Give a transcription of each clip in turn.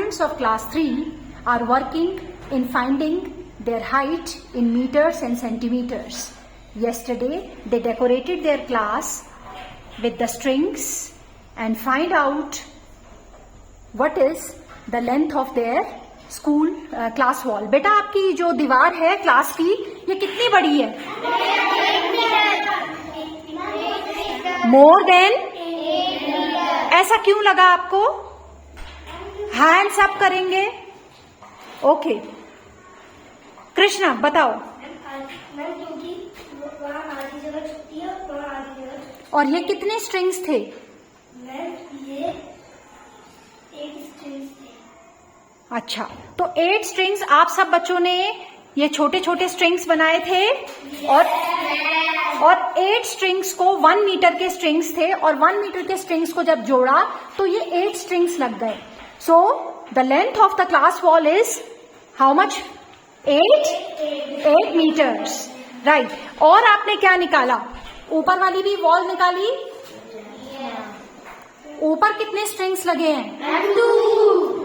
students of class 3 are working in finding their height in meters and centimeters. Yesterday they decorated their class with the strings and find out what is the length of their school class wall. बेटा आपकी जो दीवार है class की ये कितनी बड़ी है? More than? ऐसा क्यों लगा आपको? हैंड्स अप करेंगे. ओके कृष्णा बताओ. और ये कितने स्ट्रिंग्स थे? ये 8 स्ट्रिंग्स थे. अच्छा, तो 8 स्ट्रिंग्स आप सब बच्चों ने ये छोटे छोटे स्ट्रिंग्स बनाए थे. और 8 स्ट्रिंग्स को 1 मीटर के स्ट्रिंग्स थे और 1 मीटर के स्ट्रिंग्स को जब जोड़ा तो ये 8 स्ट्रिंग्स लग गए. So the length of the class wall is how much? 8 metres. Right. और आपने क्या निकाला? ऊपर वाली भी वॉल निकाली. ऊपर कितने स्ट्रिंग्स लगे हैं? 2.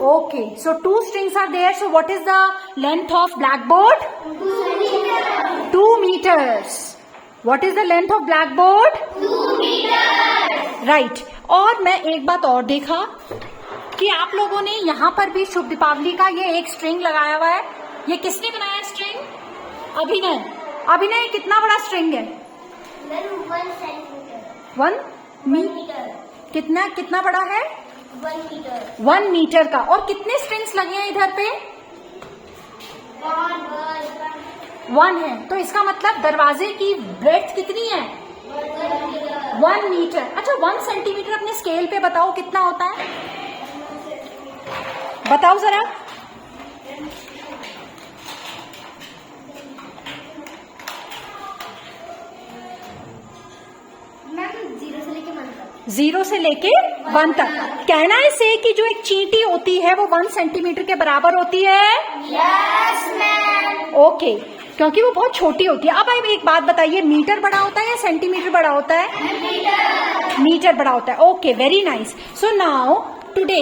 Okay, so 2 strings are there. So what is the length of blackboard? 2 meters. What is the length of blackboard? 2 meters. Right. और मैं एक बात और देखा कि आप लोगों ने यहाँ पर भी शुभ दीपावली का ये एक स्ट्रिंग लगाया हुआ है. ये किसने बनाया स्ट्रिंग? अभिनय. अभिनय कितना बड़ा स्ट्रिंग है? 1 सेंटीमीटर. 1 मीटर. कितना बड़ा है? 1 मीटर. 1 मीटर का. और कितने स्ट्रिंग्स लगे हैं इधर पे? 1 है. तो इसका मतलब दरवाजे की ब्रेड्थ कितनी है? 1 मीटर. अच्छा, 1 सेंटीमीटर अपने स्केल पे बताओ कितना होता है? बताओ जरा. मैम 0 से लेके 1 तक. 0 से लेके 1 तक. कहना है से कि जो एक चींटी होती है वो 1 सेंटीमीटर के बराबर होती है. Yes ma'am. ओके, क्योंकि वो बहुत छोटी होती है. अब आप एक बात बताइए, मीटर बड़ा होता है या सेंटीमीटर बड़ा होता है? मीटर बड़ा होता है. Okay, very nice. So now today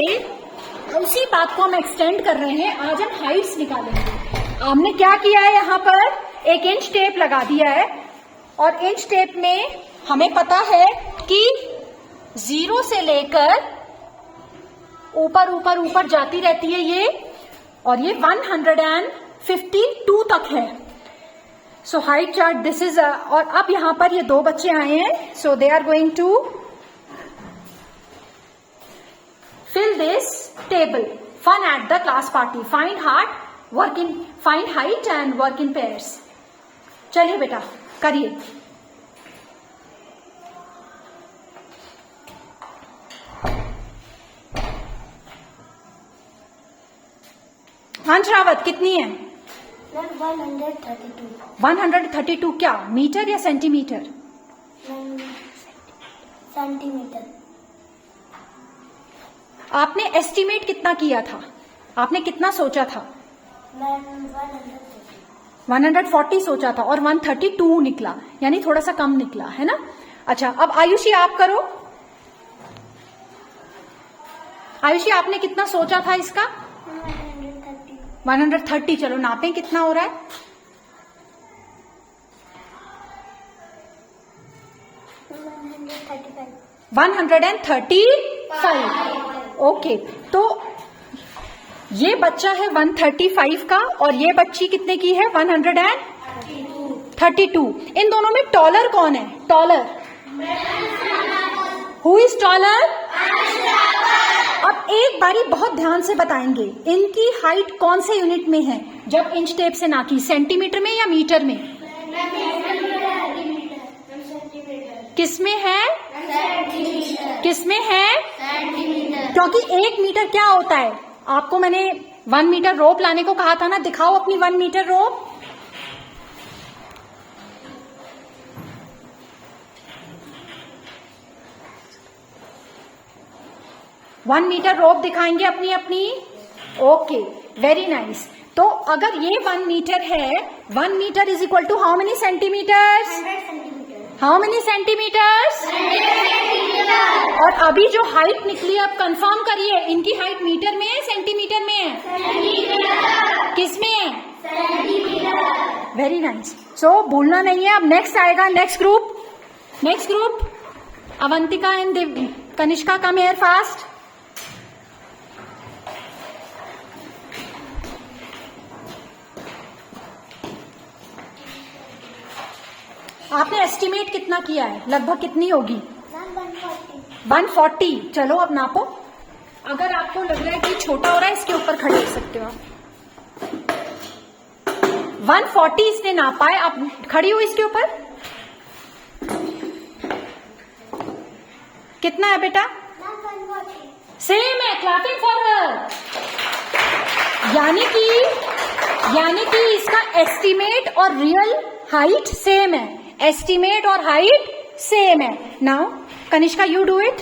उसी बात को हम एक्सटेंड कर रहे हैं. आज हम हाइट्स निकालेंगे. हमने क्या किया है, यहाँ पर एक इंच टेप लगा दिया है और इंच टेप में हमें पता है कि 0 से लेकर ऊपर ऊपर ऊपर जाती रहती है ये, और ये 152 तक है. So height chart this is. और अब यहां पर ये 2 बच्चे आए हैं. So they are going to fill this table. Fun at the class party. Find height and work in pairs. चलिए बेटा करिए. हंस रावत कितनी है? 132. 132 क्या? मीटर या सेंटीमीटर? सेंटीमीटर. आपने एस्टिमेट कितना किया था? आपने कितना सोचा था? 140 सोचा था और 132 निकला, यानी थोड़ा सा कम निकला है ना. अच्छा, अब आयुषी आप करो. आयुषी आपने कितना सोचा था इसका? 130. चलो नापें कितना हो रहा है? 135. ओके, तो ये बच्चा है 135 का और ये बच्ची कितने की है? 132. इन दोनों में टॉलर कौन है? टॉलर. Who is taller? अब एक बारी बहुत ध्यान से बताएंगे, इनकी हाइट कौन से यूनिट में है जब इंच टेप से नापी? सेंटीमीटर में या मीटर में? किसमें है? किसमें है? क्योंकि 1 मीटर क्या होता है? आपको मैंने 1 मीटर रोप लाने को कहा था ना. दिखाओ अपनी 1 metre rope. One metre rope दिखाएंगे अपनी अपनी. Okay, very nice. तो अगर ये 1 मीटर है, 1 metre is equal to how many centimetres? How many centimetres? और अभी जो हाइट निकली अब कंफर्म करिए, इनकी हाइट मीटर में है सेंटीमीटर में है? किस में है? Very nice. सो भूलना नहीं है। अब नेक्स्ट आएगा next group Avantika and Kanishka, come here fast. आपने एस्टिमेट कितना किया है? लगभग कितनी होगी? 140। चलो अब नापो। अगर आपको लग रहा है कि छोटा हो रहा है, इसके ऊपर खड़े हो सकते हो आप। 140 इसने नापा है। आप खड़ी हो इसके ऊपर। कितना है बेटा? सेम है। Clapping for her. यानी कि इसका एस्टिमेट और रियल हाइट सेम है। एस्टिमेट और हाइट सेम है। Now Kanishka, you do it.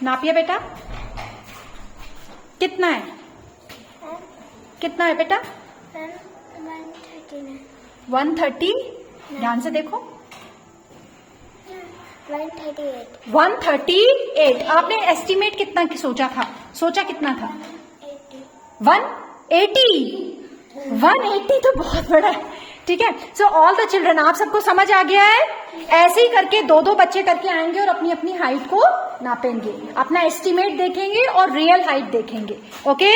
नापिए बेटा। कितना है? कितना है बेटा? 130। ध्यान से देखो। 138। आपने एस्टिमेट कितना की सोचा कितना था? 180 तो बहुत बड़ा है। ठीक है। सो ऑल द चिल्ड्रन, आप सबको समझ आ गया है? ऐसे ही करके दो बच्चे करके आएंगे और अपनी अपनी हाइट को नापेंगे, अपना एस्टिमेट देखेंगे और रियल हाइट देखेंगे। ओके।